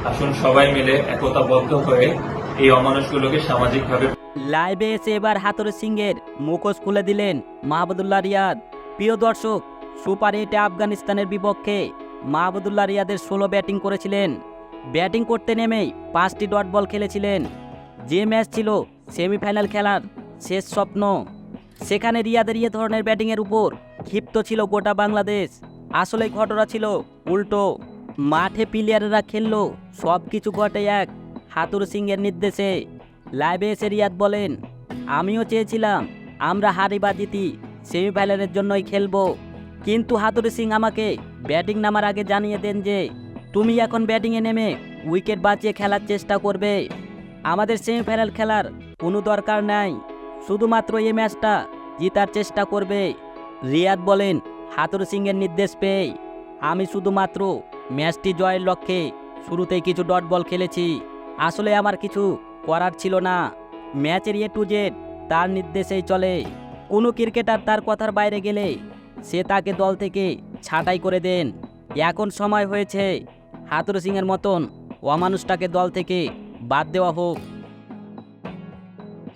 আসুন সবাই মিলে একতাবদ্ধ হয়ে এই অমানুষগুলোকে সামাজিকভাবে। লাইভে এসে এবার হাতুড়ি সিংয়ের মুখোশ খুলে দিলেন মাহমুদুল্লাহ রিয়াদ। প্রিয় দর্শক, সুপার এইটে আফগানিস্তানের বিপক্ষে মাহমুদুল্লাহ রিয়াদের 16 ব্যাটিং করেছিলেন। ব্যাটিং করতে নেমেই 5টি ডট বল খেলেছিলেন। যে ম্যাচ ছিল সেমিফাইনাল খেলার শেষ স্বপ্ন, সেখানে রিয়াদের এ ধরনের ব্যাটিংয়ের উপর ক্ষিপ্ত ছিল গোটা বাংলাদেশ। আসলে ঘটনা ছিল উল্টো। মাঠে প্লেয়ারেরা খেললো, সব কিছু ঘটে এক হাতুড়ি সিংয়ের নির্দেশে। লাইভে এসে রিয়াদ বলেন, আমিও চেয়েছিলাম আমরা হারি বা জিতি সেমিফাইনালের জন্যই খেলবো, কিন্তু হাতুড়ি সিং আমাকে ব্যাটিং নামার আগে জানিয়ে দেন যে তুমি এখন ব্যাটিংয়ে নেমে উইকেট বাঁচিয়ে খেলার চেষ্টা করবে। আমাদের সেমিফাইনাল খেলার কোনো দরকার নাই, শুধুমাত্র এই ম্যাচটা জেতার চেষ্টা করবে। রিয়াদ বলেন, হাতুড়ি সিংয়ের নির্দেশ পেয়ে আমি শুধুমাত্র ম্যাচটি জয়ের লক্ষ্যে শুরুতেই কিছু ডট বল খেলেছি। আসলে আমার কিছু করার ছিল না। ম্যাচের এ টু জেড তার নির্দেশেই চলে। কোনো ক্রিকেটার তার কথার বাইরে গেলে সে তাকে দল থেকে ছাঁটাই করে দেন। এখন সময় হয়েছে হাতুড়ি সিংয়ের মতন অমানুষটাকে দল থেকে বাদ দেওয়া হোক।